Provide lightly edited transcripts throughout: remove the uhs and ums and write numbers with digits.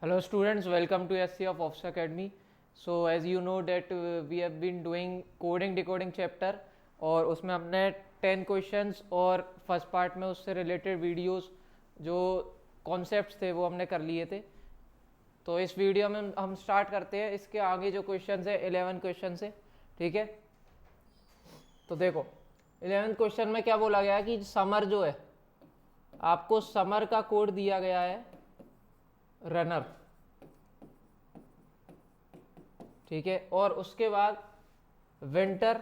Hello students, welcome to SC of Officer Academy. So as you know that we have been doing coding decoding chapter और उसमें हमने 10 questions और first part में उससे related videos जो concepts थे वो हमने कर लिए थे। तो इस वीडियो में हम स्टार्ट करते हैं। इसके आगे जो क्वेश्चंस है 11 क्वेश्चन है, ठीक है। तो देखो 11 क्वेश्चन में क्या बोला गया है कि समर जो है, आपको समर का कोड दिया गया है रनर, ठीक है। और उसके बाद विंटर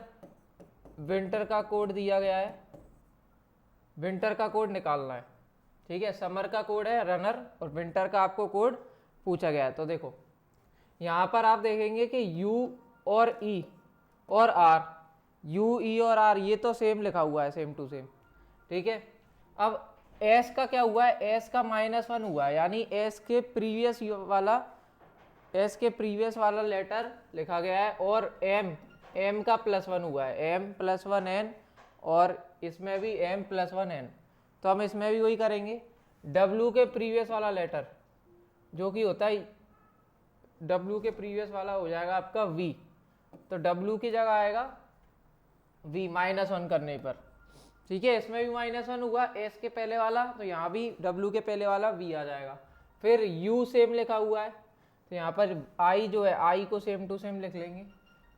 का कोड दिया गया है, विंटर का कोड निकालना है, ठीक है। समर का कोड है रनर और विंटर का आपको कोड पूछा गया है। तो देखो यहाँ पर आप देखेंगे कि यू और ई और आर, यू ई और आर ये तो सेम लिखा हुआ है, सेम टू सेम, ठीक है। अब एस का क्या हुआ है, एस का -1 हुआ है, यानी एस के प्रीवियस वाला लेटर लिखा गया है। और एम का +1 हुआ है, m+1n, और इसमें भी m+1n। तो हम इसमें भी वही करेंगे। w के प्रीवियस वाला लेटर जो कि होता है, w के प्रीवियस वाला हो जाएगा आपका v, तो w की जगह आएगा v -1 करने पर, ठीक है। इसमें भी -1 हुआ s के पहले वाला, तो यहाँ भी w के पहले वाला v आ जाएगा। फिर u सेम लिखा हुआ है, तो यहाँ पर i जो है i को सेम टू सेम लिख लेंगे।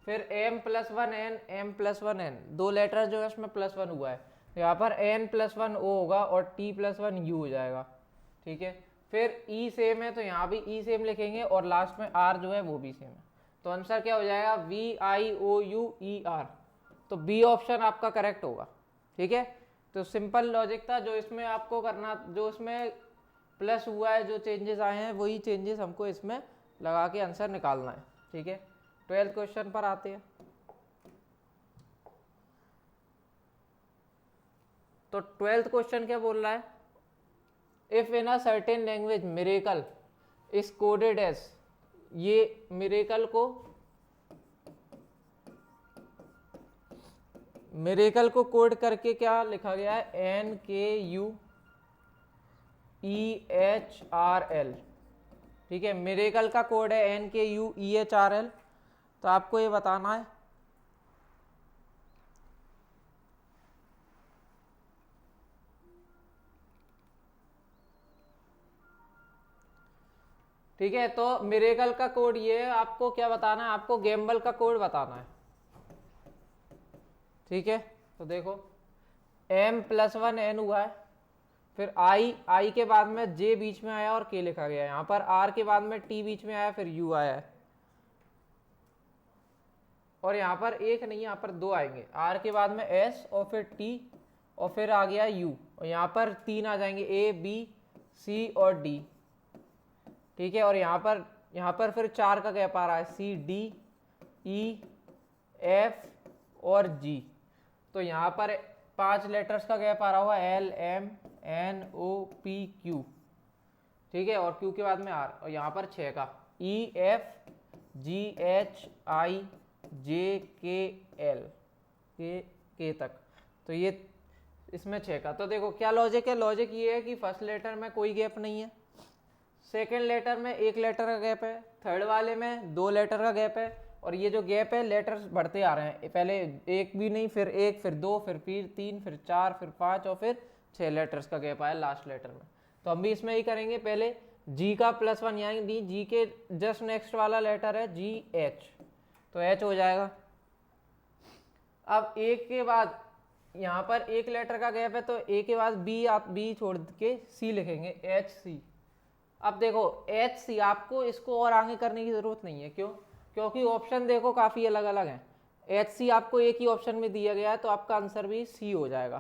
फिर m+1n दो लेटर जो है उसमें +1 हुआ है, तो यहाँ पर n+1 o होगा और t+1 u हो जाएगा, ठीक है। फिर e सेम है, तो यहाँ भी e सेम लिखेंगे और लास्ट में r जो है वो भी सेम है। तो आंसर क्या हो जाएगा, VIOUER। तो बी ऑप्शन आपका करेक्ट होगा, ठीक है। तो सिंपल लॉजिक था जो इसमें आपको करना, जो इसमें प्लस हुआ है, जो चेंजेस आए हैं वही चेंजेस हमको इसमें लगा के आंसर निकालना है, ठीक है। 12th क्वेश्चन पर आते हैं। तो 12th क्वेश्चन क्या बोल रहा है, if in a certain language miracle is coded as, ये मिरेकल को कोड करके क्या लिखा गया है, NKUEHRL, ठीक है। मिरेकल का कोड है NKUEHRL। तो आपको ये बताना है ठीक है। तो मिरेकल का कोड ये है, आपको क्या बताना है, आपको गैम्बल का कोड बताना है, ठीक है। तो देखो m+1n हुआ है, फिर आई के बाद में j बीच में आया और k लिखा गया है, यहाँ पर r के बाद में t बीच में आया, फिर u आया है, और यहाँ पर एक नहीं यहाँ पर दो आएंगे, r के बाद में s और फिर t और फिर आ गया u, और यहाँ पर 3 आ जाएंगे a b c और d, ठीक है। और यहाँ पर फिर 4 का गैप आ रहा है, c d e f और g। तो यहाँ पर 5 लेटर्स का गैप आ रहा होगा, l m n o p q, ठीक है। और q के बाद में r, और यहाँ पर 6 का e f g h i j k l के तक, तो ये इसमें 6 का। तो देखो क्या लॉजिक है, लॉजिक ये है कि फर्स्ट लेटर में कोई गैप नहीं है, सेकेंड लेटर में 1 लेटर का गैप है, थर्ड वाले में 2 लेटर का गैप है, और ये जो गैप है लेटर्स बढ़ते आ रहे हैं, पहले एक भी नहीं, फिर 1, फिर 2, फिर 3, फिर 4, फिर 5 और फिर 6 लेटर्स का गैप आया लास्ट लेटर में। तो हम भी इसमें ही करेंगे, पहले जी का +1, यानी जी के जस्ट नेक्स्ट वाला लेटर है GH, तो H हो जाएगा। अब एक के बाद यहाँ पर 1 लेटर का गैप है, तो ए के बाद बी छोड़ के C लिखेंगे, HC। अब देखो HC, आपको इसको और आगे करने की जरूरत नहीं है, क्यों, क्योंकि ऑप्शन देखो काफी अलग अलग हैं। HC आपको एक ही ऑप्शन में दिया गया है, तो आपका आंसर भी C हो जाएगा।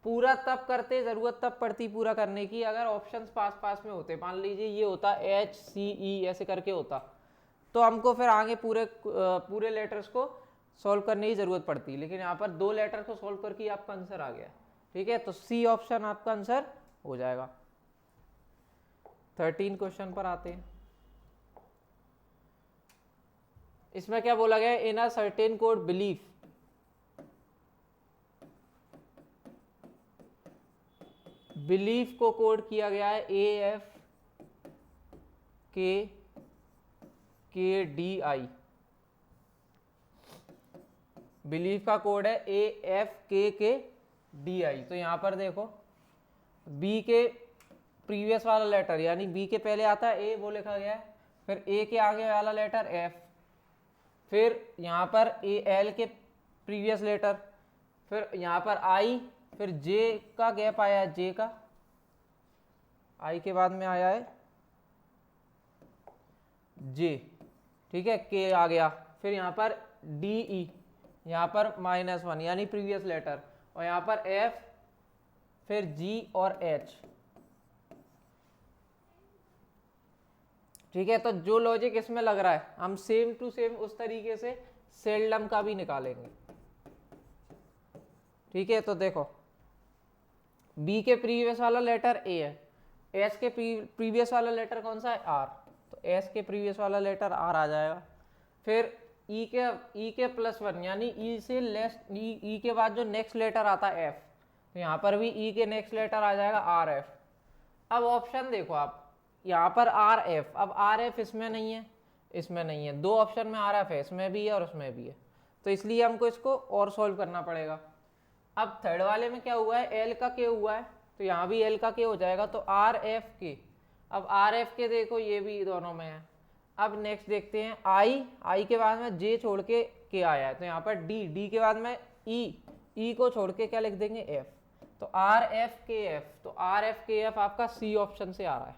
पूरा तब करते, जरूरत तब पड़ती पूरा करने की अगर ऑप्शंस पास पास में होते। मान लीजिए ये होता HCE ऐसे करके होता, तो हमको फिर आगे पूरे लेटर्स को सॉल्व करने की जरूरत पड़ती, लेकिन यहाँ पर 2 लेटर को सॉल्व करके आपका आंसर आ गया, ठीक है। तो C ऑप्शन आपका आंसर हो जाएगा। 13 क्वेश्चन पर आते हैं। इसमें क्या बोला गया, in a certain code belief को कोड किया गया है AF के डी आई। बिलीव का कोड है AFK डी आई। तो यहाँ पर देखो बी के प्रीवियस वाला लेटर यानी बी के पहले आता है ए, वो लिखा गया है, फिर ए के आगे वाला लेटर एफ, फिर यहाँ पर एल के प्रीवियस लेटर, फिर यहाँ पर आई, फिर जे का गैप आया है, जे का आई के बाद में आया है जे, ठीक है, के आ गया, फिर यहाँ पर डी ई, यहाँ पर -1 यानी प्रीवियस लेटर, और यहाँ पर एफ, फिर जी और एच। ठीक है, तो जो लॉजिक इसमें लग रहा है हम सेम टू सेम उस तरीके से सेल्डम का भी निकालेंगे। ठीक है, तो देखो बी के प्रीवियस वाला लेटर ए है, एस के प्रीवियस वाला लेटर कौन सा है, आर, तो एस के प्रीवियस वाला लेटर आर आ जाएगा। फिर ई के +1 यानी ई से लेस, ई के बाद जो नेक्स्ट लेटर आता है एफ, तो यहाँ पर भी ई के नेक्स्ट लेटर आ जाएगा आर एफ। अब ऑप्शन देखो आप, यहाँ पर आर एफ, अब आर एफ इसमें नहीं है, इसमें नहीं है, दो ऑप्शन में आर एफ है, इसमें भी है और उसमें भी है, तो इसलिए हमको इसको और सॉल्व करना पड़ेगा। अब थर्ड वाले में क्या हुआ है, एल का के हुआ है, तो यहाँ भी एल का के हो जाएगा, तो आर एफ के। अब आर एफ के देखो ये भी दोनों में है। अब नेक्स्ट देखते हैं आई के बाद में जे छोड़ के आया है, तो यहाँ पर डी के बाद में ई को छोड़ के क्या लिख देंगे, एफ, तो आर एफ के एफ, तो आर एफ के एफ आपका सी ऑप्शन से आ रहा है।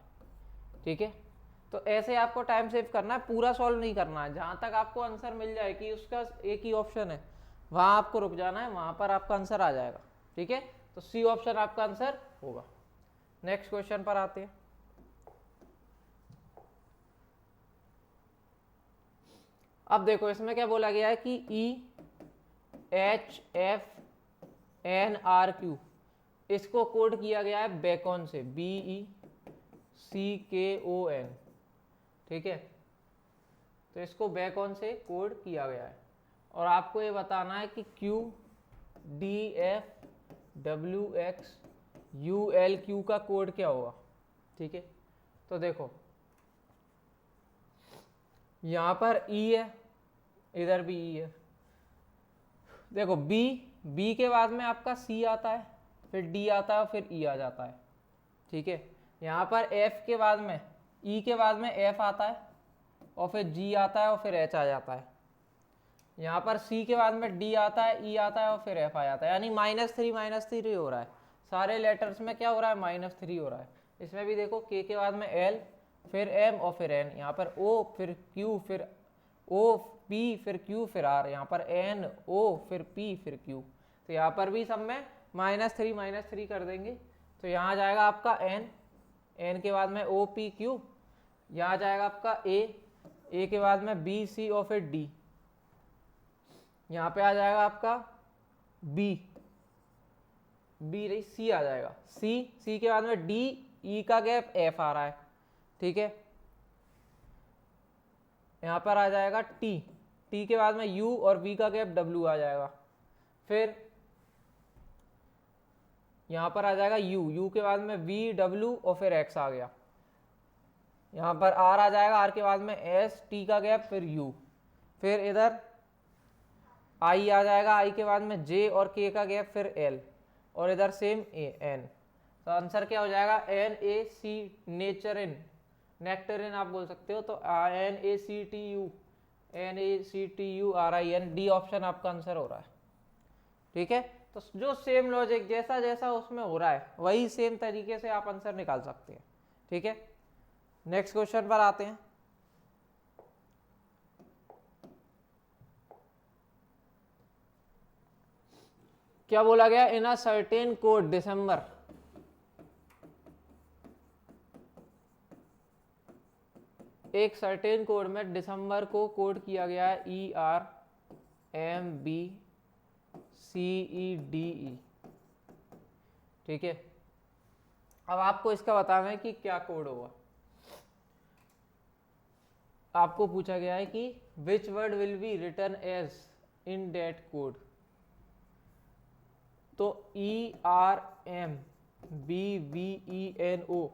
ठीक है, तो ऐसे आपको टाइम सेव करना है, पूरा सॉल्व नहीं करना है, जहां तक आपको आंसर मिल जाए कि उसका एक ही ऑप्शन है वहां आपको रुक जाना है, वहां पर आपका आंसर आ जाएगा। ठीक है, तो सी ऑप्शन आपका आंसर होगा। नेक्स्ट क्वेश्चन पर आते हैं। अब देखो इसमें क्या बोला गया है कि EHFNRQ इसको कोड किया गया है बेकन से, BECKON। ठीक है, तो इसको बेकन से कोड किया गया है, और आपको ये बताना है कि QDFWXULQ का कोड क्या होगा। ठीक है, तो देखो यहाँ पर E है, इधर भी E है। देखो बी के बाद में आपका C आता है, फिर D आता है, फिर E आ जाता है। ठीक है, यहाँ पर F के बाद में E के बाद में F आता है, और फिर G आता है, और फिर H आ जाता है। यहाँ पर C के बाद में D आता है, E आता है, और फिर F आ जाता है, यानी -3 हो रहा है। सारे लेटर्स में क्या हो रहा है, -3 हो रहा है। इसमें भी देखो K के बाद में L, फिर M और फिर N, यहाँ पर O, फिर Q, फिर O, P, फिर Q, फिर R, यहाँ पर N, O, फिर P, फिर Q। तो यहाँ पर भी सब में -3 कर देंगे, तो यहाँ आ जाएगा आपका N के बाद में O, P, Q, यहाँ आ जाएगा आपका A के बाद में B, C और फिर D, यहाँ पे आ जाएगा आपका B नहीं C आ जाएगा, C के बाद में D, E का गैप F आ रहा है। ठीक है, यहाँ पर आ जाएगा T के बाद में U और V का गैप W आ जाएगा। फिर यहाँ पर आ जाएगा U के बाद में V, W और फिर X आ गया। यहाँ पर R आ जाएगा, R के बाद में S, T का गैप, फिर U, फिर इधर I आ जाएगा, I के बाद में J और K का गैप, फिर L, और इधर सेम N। तो आंसर क्या हो जाएगा, नेक्टरिन आप बोल सकते हो, तो NACTURIN, डी ऑप्शन आपका आंसर हो रहा है। ठीक है, तो जो सेम लॉजिक जैसा जैसा उसमें हो रहा है वही सेम तरीके से आप आंसर निकाल सकते हैं। ठीक है, नेक्स्ट क्वेश्चन पर आते हैं। क्या बोला गया, इन अ सर्टेन कोड दिसंबर, एक सर्टेन कोड में दिसंबर को कोड किया गया है ERMBCEDE। ठीक है, अब आपको इसका बताना है कि क्या कोड होगा। आपको पूछा गया है कि which word will be return as in that code, तो ERMBVENO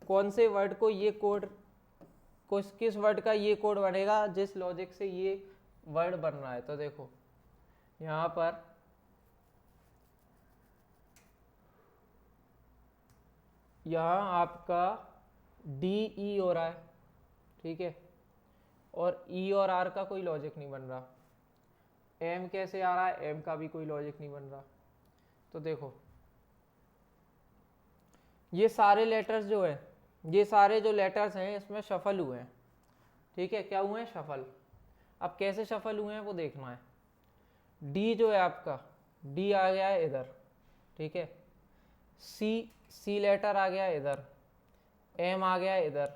कौन से वर्ड को ये कोड किस वर्ड का ये कोड बनेगा जिस लॉजिक से ये वर्ड बन रहा है। तो देखो यहाँ पर यहाँ आपका डी ई हो रहा है, ठीक है, और ई और आर का कोई लॉजिक नहीं बन रहा। एम कैसे आ रहा है, एम का भी कोई लॉजिक नहीं बन रहा। तो देखो ये सारे लेटर्स जो है, ये सारे जो लेटर्स हैं इसमें शफल हुए हैं, ठीक है, क्या हुए हैं, शफल। अब कैसे शफल हुए हैं वो देखना है। डी जो है आपका, डी आ गया है इधर, ठीक है, सी लेटर आ गया इधर, एम आ गया इधर,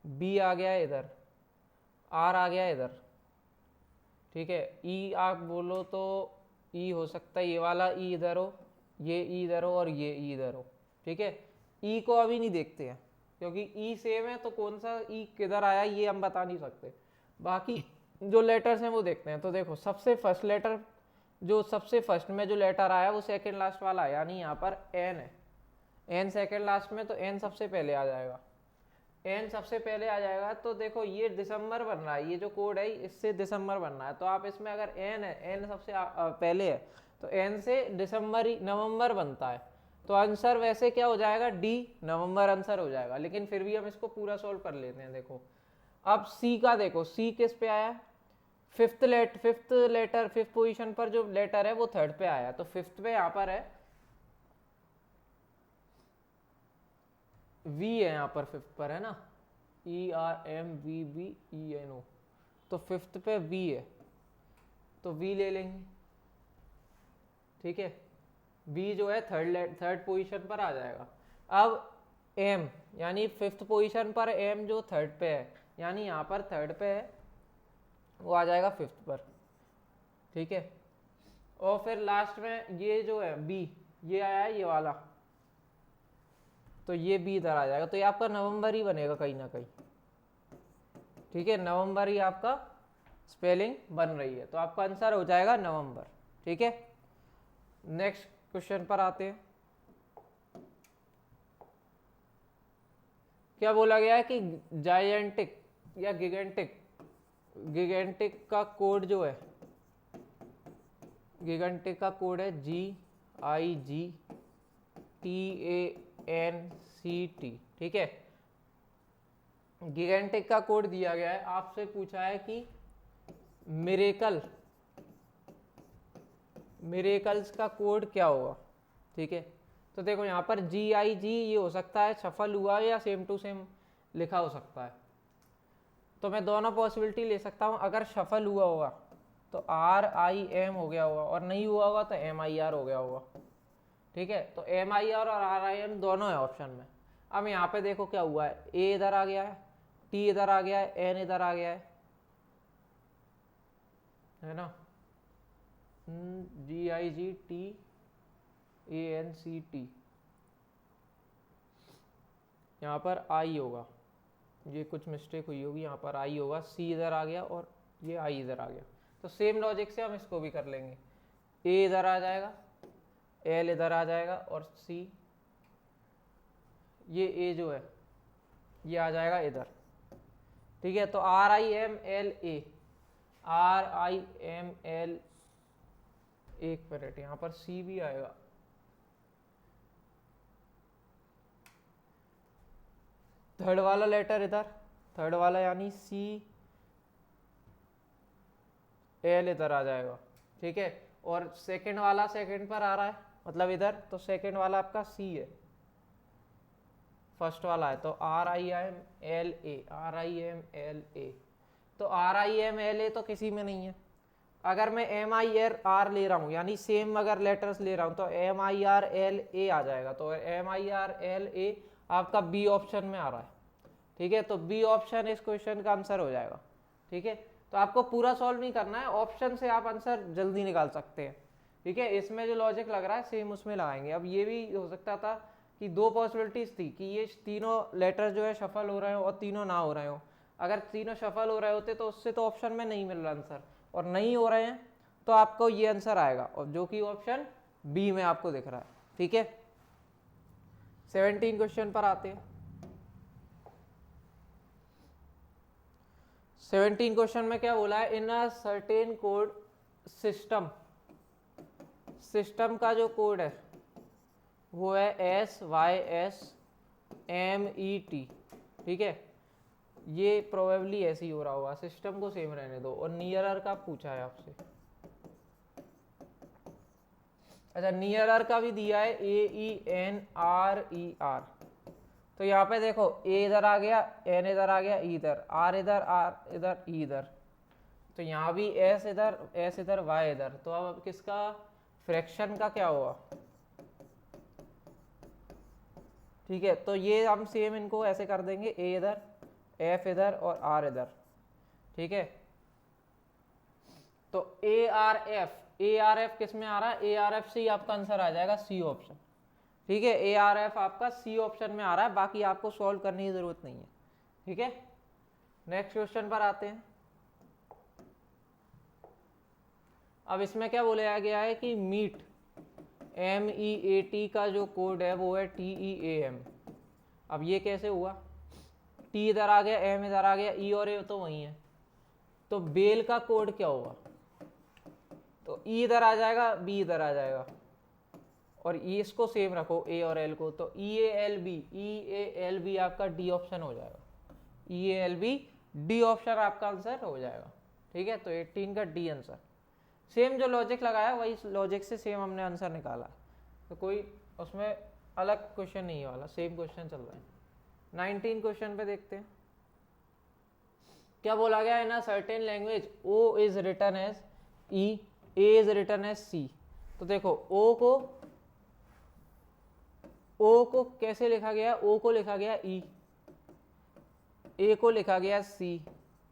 बी आ गया इधर, आर आ गया इधर, ठीक है। ई आप बोलो तो ई हो सकता है ये वाला ई इधर हो, ये ई इधर हो और ये ई इधर हो, ठीक है। ई को अभी नहीं देखते हैं क्योंकि ई सेम है, तो कौन सा ई किधर आया ये हम बता नहीं सकते। बाकी जो लेटर्स हैं वो देखते हैं। तो देखो सबसे फर्स्ट लेटर, जो सबसे फर्स्ट में जो लेटर आया वो सेकंड लास्ट वाला है, यानी यहाँ पर एन है। एन सेकंड लास्ट में, तो एन सबसे पहले आ जाएगा, एन सबसे पहले आ जाएगा। तो देखो ये दिसंबर बन रहा है, ये जो कोड है इससे दिसंबर बन रहा है। तो आप इसमें अगर एन है, एन सबसे पहले है, तो एन से दिसंबर ही नवंबर बनता है। तो आंसर वैसे क्या हो जाएगा, डी, नवंबर आंसर हो जाएगा। लेकिन फिर भी हम इसको पूरा सॉल्व कर लेते हैं। देखो अब सी का देखो, सी किस पे आया, फिफ्थ लेटर, फिफ्थ पोजीशन पर जो लेटर है वो थर्ड पे आया। तो फिफ्थ पे यहाँ पर है वी है, यहाँ पर फिफ्थ पर है ना, E R M V B E N O. तो फिफ्थ पे वी है, तो वी ले लेंगे, ठीक है। वी जो है थर्ड पोजीशन पर आ जाएगा। अब एम, यानी फिफ्थ पोजीशन पर एम जो थर्ड पे है, यानी यहाँ पर थर्ड पे है, वो आ जाएगा फिफ्थ पर, ठीक है। और फिर लास्ट में ये जो है बी, ये आया है ये वाला, तो ये बी इधर आ जाएगा। तो ये आपका नवंबर ही बनेगा कहीं ना कहीं, ठीक है, नवंबर ही आपका स्पेलिंग बन रही है। तो आपका आंसर हो जाएगा नवंबर, ठीक है। नेक्स्ट क्वेश्चन पर आते हैं। क्या बोला गया है कि जायंटिक या गिगेंटिक का कोड जो है, गिगेंटिक का कोड है GIGTANCT, ठीक है। गिगेंटिक का कोड दिया गया है, आपसे पूछा है कि मिरेकल्स का कोड क्या होगा, ठीक है। तो देखो यहाँ पर GIG ये हो सकता है सफल हुआ या सेम टू सेम लिखा हो सकता है। तो मैं दोनों पॉसिबिलिटी ले सकता हूँ। अगर सफल हुआ होगा तो RIM हो गया होगा, और नहीं हुआ होगा तो MIR हो गया होगा, ठीक है। तो MIR और RIM दोनों है ऑप्शन में। अब यहाँ पे देखो क्या हुआ है, A इधर आ गया है, T इधर आ गया है, N इधर आ गया है ना, GIGTANCT, यहाँ पर I होगा, ये कुछ मिस्टेक हुई होगी, यहाँ पर I होगा, C इधर आ गया और ये I इधर आ गया। तो सेम लॉजिक से हम इसको भी कर लेंगे, A इधर आ जाएगा, L इधर आ जाएगा और C, ये A जो है ये आ जाएगा इधर, ठीक है। तो RIMLA, RIML, एक मिनट, यहाँ पर C भी आएगा, थर्ड वाला लेटर इधर, थर्ड वाला यानी CL इधर आ जाएगा, ठीक है। और सेकंड वाला सेकंड पर आ रहा है, मतलब इधर, तो सेकंड वाला आपका C है, फर्स्ट वाला है। तो RIMLA, तो RIMLA तो किसी में नहीं है। अगर मैं MIR ले रहा हूँ, यानी सेम अगर लेटर्स ले रहा हूँ, तो MIRLA आ जाएगा। तो MIRLA आपका बी ऑप्शन में आ रहा है, ठीक है। तो बी ऑप्शन इस क्वेश्चन का आंसर हो जाएगा, ठीक है। तो आपको पूरा सॉल्व नहीं करना है, ऑप्शन से आप आंसर जल्दी निकाल सकते हैं, ठीक है। इसमें जो लॉजिक लग रहा है सेम उसमें लगाएंगे। अब ये भी हो सकता था कि दो पॉसिबिलिटीज थी कि ये तीनों लेटर जो है सफल हो रहे हो और तीनों ना हो रहे हो। अगर तीनों सफल हो रहे होते तो उससे तो ऑप्शन में नहीं मिल रहा आंसर, और नहीं हो रहे हैं तो आपको ये आंसर आएगा, और जो कि ऑप्शन बी में आपको दिख रहा है, ठीक है। 17 क्वेश्चन पर आते हैं। 17 क्वेश्चन में क्या बोला है, in a certain code system, system का जो कोड है वो है SYSMET, ठीक है, ये प्रोबेबली ऐसे ही हो रहा होगा, सिस्टम को सेम रहने दो। और नियरर का पूछा है आपसे, अच्छा नियरर का भी दिया है AENRER, तो यहाँ पे देखो ए इधर आ गया, एन इधर आ गया, इधर आर इधर, आर इधर, इधर, तो यहाँ भी एस इधर, एस इधर, वाई इधर, तो अब किसका फ्रैक्शन का क्या हुआ, ठीक है, तो ये हम सेम इनको ऐसे कर देंगे, ए इधर, एफ इधर और आर इधर, ठीक है। तो ए आर एफ किस में आ रहा है, ए आर एफ से ही आपका आंसर आ जाएगा सी ऑप्शन, ठीक है, ए आर एफ आपका सी ऑप्शन में आ रहा है, बाकी आपको सॉल्व करने की जरूरत नहीं है, ठीक है। नेक्स्ट क्वेश्चन पर आते हैं। अब इसमें क्या बोला गया है कि मीट MEAT का जो कोड है वो है TEAM। अब ये कैसे हुआ, टी इधर आ गया, एम इधर आ गया, ई और ए तो वही है, तो बेल का कोड क्या होगा, तो ई इधर आ जाएगा, बी इधर आ जाएगा, और ई इसको सेम रखो ए और एल को, तो EALB आपका डी ऑप्शन हो जाएगा, EALB डी ऑप्शन आपका आंसर हो जाएगा, ठीक है। तो 18 का डी आंसर, सेम जो लॉजिक लगाया वही लॉजिक से सेम हमने आंसर निकाला, तो कोई उसमें अलग क्वेश्चन नहीं है वाला, सेम क्वेश्चन चल रहा है। 19 क्वेश्चन पे देखते हैं क्या बोला गया, in a certain language O is written as E, A is written as C। तो देखो O को कैसे लिखा गया, O को लिखा गया E, A को लिखा गया C,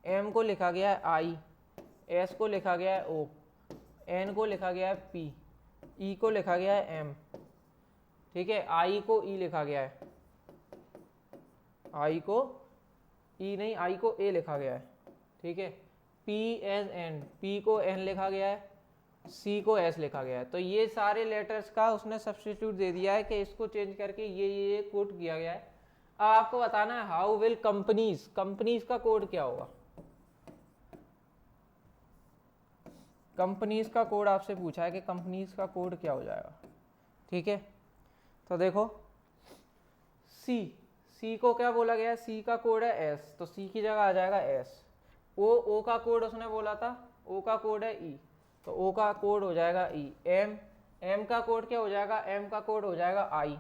M को लिखा गया I, S को लिखा गया है O, N को लिखा गया है P, E को लिखा गया है M, ठीक है, I को E लिखा गया है, I को E नहीं, I को A लिखा गया है, ठीक है, P एज N, P को N लिखा गया है, C को S लिखा गया है, तो ये सारे लेटर्स का उसने सब्स्टिट्यूट दे दिया है कि इसको चेंज करके ये कोड किया गया है। अब आपको बताना है हाउ विल कंपनीज का कोड क्या होगा, कंपनीज का कोड आपसे पूछा है कि कंपनीज का कोड क्या हो जाएगा, ठीक है। तो देखो सी को क्या बोला गया है, सी का कोड है एस, तो सी की जगह आ जाएगा एस। ओ का कोड उसने बोला था, ओ का कोड है ई, तो ओ का कोड हो जाएगा ई। एम का कोड क्या हो जाएगा, एम का कोड हो जाएगा आई।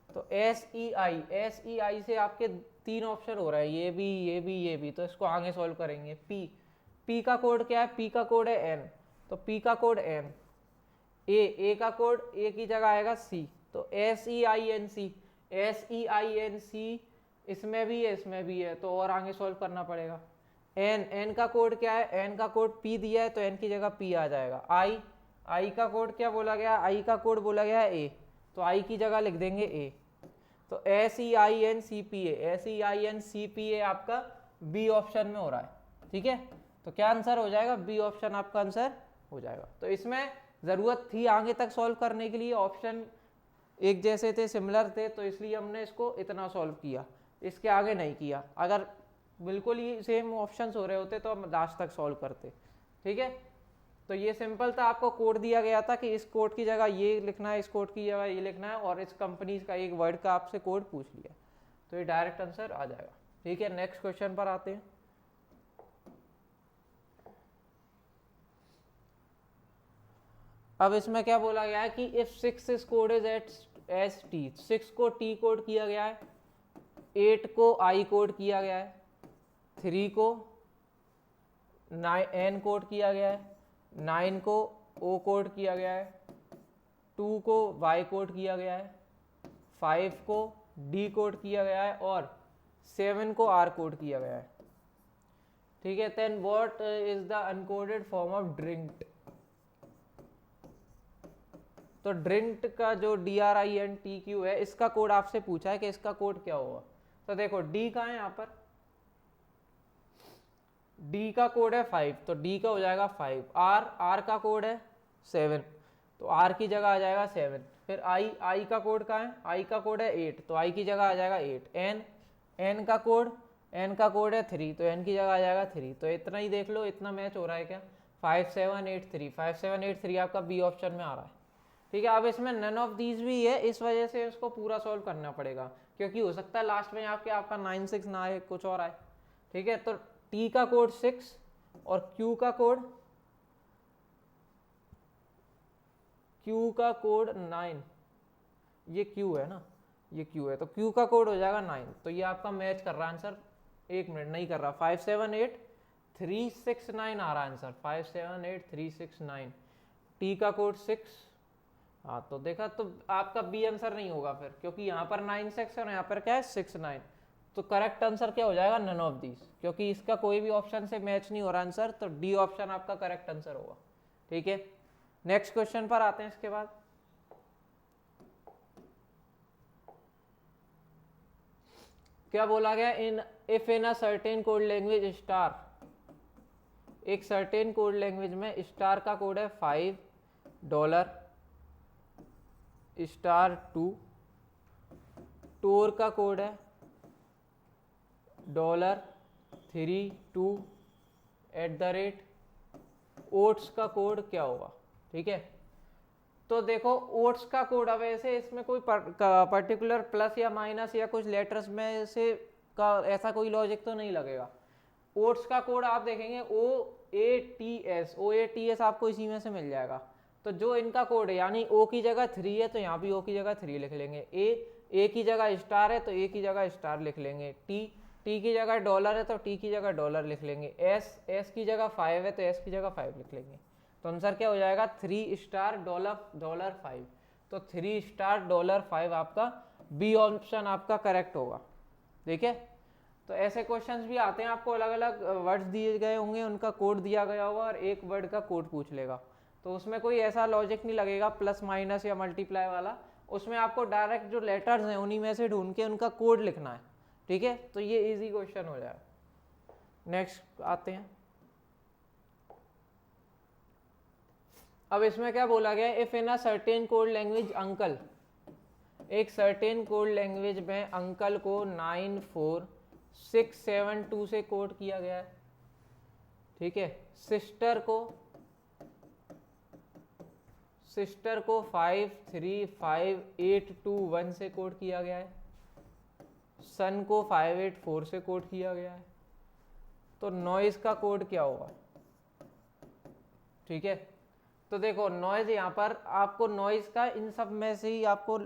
तो एस ई आई से आपके 3 ऑप्शन हो रहा है, ये भी, तो इसको आगे सॉल्व करेंगे। पी का कोड क्या है, पी का कोड है एन, तो पी का कोड एन। ए का कोड ए की जगह आएगा सी, तो SEINC इसमें भी है, तो और आगे सॉल्व करना पड़ेगा। एन का कोड क्या है, एन का कोड पी दिया है, तो एन की जगह पी आ जाएगा। आई का कोड क्या बोला गया, आई का कोड बोला गया है ए, तो आई की जगह लिख देंगे ए। तो SEINCPA आपका बी ऑप्शन में हो रहा है, ठीक है। तो क्या आंसर हो जाएगा, बी ऑप्शन आपका आंसर हो जाएगा। तो इसमें जरूरत थी आगे तक सॉल्व करने के लिए, ऑप्शन एक जैसे थे, सिमिलर थे, तो इसलिए हमने इसको इतना सॉल्व किया, इसके आगे नहीं किया। अगर बिल्कुल ही सेम ऑप्शंस हो रहे होते तो हम लास्ट तक सॉल्व करते, ठीक है। तो ये सिंपल था, आपको कोड दिया गया था कि इस कोड की जगह ये लिखना है, इस कोड की जगह ये लिखना है, और इस कंपनी का एक वर्ड का आपसे कोड पूछ लिया, तो ये डायरेक्ट आंसर आ जाएगा, ठीक है। नेक्स्ट क्वेश्चन पर आते हैं। अब इसमें क्या बोला गया है कि if 6 is code is at S T, 6 को टी कोड किया गया है, 8 को आई कोड किया गया है, 3 को एन कोड किया गया है, 9 को ओ कोड किया गया है, 2 को वाई कोड किया गया है, 5 को डी कोड किया गया है, और 7 को आर कोड किया गया है, ठीक है। Then what is the uncoded form of drinked. तो ड्रिंक्ड का जो DRINTQ है, इसका कोड आपसे पूछा है कि इसका कोड क्या होगा। तो देखो डी कहाँ है, यहाँ पर डी का कोड है 5, तो डी का हो जाएगा 5। आर का कोड है 7, तो आर की जगह आ जाएगा 7। फिर आई का कोड कहाँ है, आई का कोड है 8, तो आई की जगह आ जाएगा 8। एन का कोड n का कोड है 3, तो n की जगह आ जाएगा 3। तो इतना ही देख लो, इतना मैच हो रहा है क्या, 5783 आपका बी ऑप्शन में आ रहा है। ठीक है, अब इसमें नन ऑफ दीज भी है, इस वजह से इसको पूरा सॉल्व करना पड़ेगा, क्योंकि हो सकता है लास्ट में आपका 96 ना आए, कुछ और आए। ठीक है, तो t का कोड 6 और q का कोड 9, ये q है ना, ये q है, तो q का कोड हो जाएगा 9। तो ये आपका मैच कर रहा है आंसर, 1 मिनट नहीं कर रहा, 578369 आ रहा है आंसर, 578369। t का कोड 6, हाँ तो देखा, तो आपका बी आंसर नहीं होगा फिर, क्योंकि यहाँ पर 96 और यहाँ पर क्या है 69। तो करेक्ट आंसर क्या हो जाएगा, नन ऑफ दीज, क्योंकि इसका कोई भी ऑप्शन से मैच नहीं हो रहा आंसर, तो डी ऑप्शन आपका करेक्ट आंसर होगा। ठीक है, नेक्स्ट क्वेश्चन पर आते हैं। इसके बाद क्या बोला गया, if in a certain code language star, एक सर्टेन कोड लैंग्वेज में स्टार का कोड है $5, $2, टोर का कोड है $3, $2, ओट्स का कोड क्या होगा। ठीक है, तो देखो ओट्स का कोड, अब ऐसे इसमें कोई पर्टिकुलर प्लस या माइनस या कुछ लेटर्स में से का ऐसा कोई लॉजिक तो नहीं लगेगा। ओट्स का कोड आप देखेंगे OATS आपको इसी में से मिल जाएगा। तो जो इनका कोड है, यानी O की जगह 3 है तो यहाँ भी O की जगह 3 लिख लेंगे, A की जगह स्टार है तो A की जगह स्टार लिख लेंगे, T की जगह डॉलर है तो T की जगह डॉलर लिख लेंगे, S की जगह 5 है तो S की जगह 5 लिख लेंगे। तो आंसर क्या हो जाएगा, $3 $5। तो $3 आपका बी ऑप्शन आपका करेक्ट होगा। ठीक है, तो ऐसे क्वेश्चंस भी आते हैं, आपको अलग अलग वर्ड्स दिए गए होंगे, उनका कोड दिया गया होगा और एक वर्ड का कोड पूछ लेगा, तो उसमें कोई ऐसा लॉजिक नहीं लगेगा प्लस माइनस या मल्टीप्लाई वाला, उसमें आपको डायरेक्ट जो लेटर्स हैं उन्हीं में से ढूंढ के उनका कोड लिखना है। ठीक है, तो ये इजी क्वेश्चन हो जाएगा। नेक्स्ट आते हैं, अब इसमें क्या बोला गया, if in a certain code language uncle, एक सर्टेन कोड लैंग्वेज में अंकल को 94672 से कोड किया गया है। ठीक है, सिस्टर को 535821 से कोड किया गया है, सन को 584 से कोड किया गया है। तो नॉइज का कोड क्या होगा। ठीक है, तो देखो नॉइज, यहाँ पर आपको नॉइज का इन सब में से ही आपको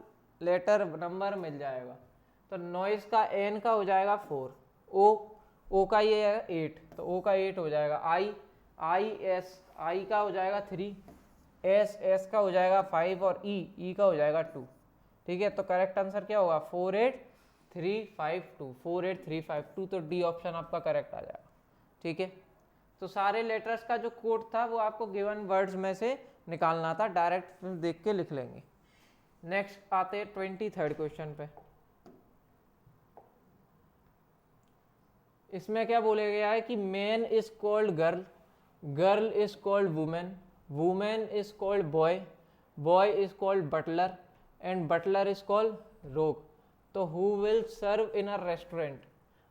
लेटर नंबर मिल जाएगा। तो नॉइज का एन का हो जाएगा 4, ओ का ये है 8, तो ओ का 8 हो जाएगा, आई का हो जाएगा 3, एस का हो जाएगा 5 और ई का हो जाएगा 2। ठीक है, तो करेक्ट आंसर क्या होगा, 48352, तो डी ऑप्शन आपका करेक्ट आ जाएगा। ठीक है, तो सारे लेटर्स का जो कोड था वो आपको गिवन वर्ड्स में से निकालना था, डायरेक्ट देख के लिख लेंगे। नेक्स्ट आते हैं 23rd क्वेश्चन पे। इसमें क्या बोला गया है कि man is called girl, girl is called women, women is called boy, boy is called butler and butler is called rogue. तो who will serve in a restaurant,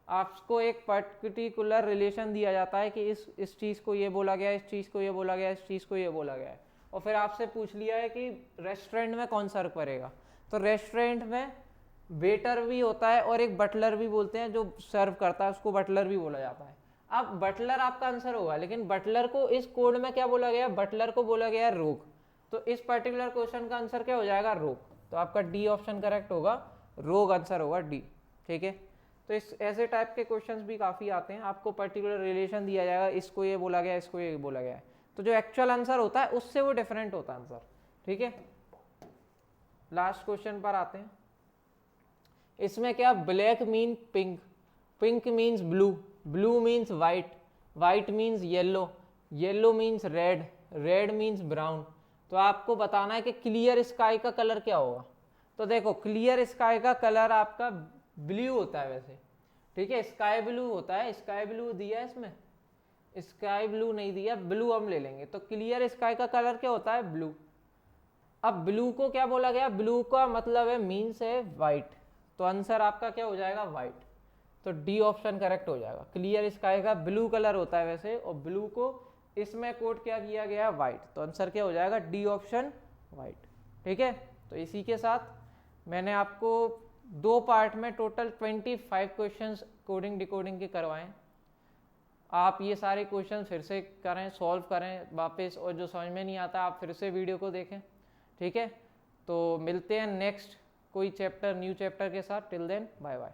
आपको एक पर्टिकुलर रिलेशन दिया जाता है कि इस चीज़ को ये बोला गया, इस चीज़ को ये बोला गया, इस चीज़ को ये बोला गया है, और फिर आपसे पूछ लिया है कि रेस्टोरेंट में कौन सर्व करेगा। तो रेस्टोरेंट में वेटर भी होता है और एक बटलर भी बोलते हैं, जो सर्व करता है उसको बटलर भी बोला जाता है। अब बटलर आपका आंसर होगा, लेकिन बटलर को इस कोड में क्या बोला गया, बटलर को बोला गया रोग। तो इस पर्टिकुलर क्वेश्चन का आंसर क्या हो जाएगा, रोग। तो आपका डी ऑप्शन करेक्ट होगा, रोग आंसर होगा डी। ठीक है, तो इस ऐसे टाइप के क्वेश्चंस भी काफ़ी आते हैं, आपको पर्टिकुलर रिलेशन दिया जाएगा, इसको ये बोला गया, इसको ये बोला गया है, तो जो एक्चुअल आंसर होता है उससे वो डिफरेंट होता है आंसर। ठीक है, लास्ट क्वेश्चन पर आते हैं। इसमें क्या, black mean pink, pink means blue, blue means white, white means yellow, yellow means red, red means brown. तो आपको बताना है कि क्लियर स्काई का कलर क्या होगा। तो देखो क्लियर स्काई का कलर आपका ब्लू होता है वैसे। ठीक है, स्काई ब्लू होता है, स्काई ब्लू दिया है इसमें, स्काई ब्लू नहीं दिया, ब्लू हम ले लेंगे। तो क्लियर स्काई का कलर क्या होता है, ब्लू। अब ब्लू को क्या बोला गया, ब्लू का मतलब है मीन्स है वाइट, तो आंसर आपका क्या हो जाएगा, वाइट। तो डी ऑप्शन करेक्ट हो जाएगा। क्लियर स्काई का ब्लू कलर होता है वैसे, और ब्लू को इसमें कोट क्या किया गया है, व्हाइट, तो आंसर क्या हो जाएगा, डी ऑप्शन व्हाइट। ठीक है, तो इसी के साथ मैंने आपको 2 पार्ट में टोटल 25 क्वेश्चंस कोडिंग डिकोडिंग के करवाएं। आप ये सारे क्वेश्चन फिर से करें, सॉल्व करें वापस, और जो समझ में नहीं आता आप फिर से वीडियो को देखें। ठीक है, तो मिलते हैं नेक्स्ट कोई चैप्टर, न्यू चैप्टर के साथ। Till then bye bye.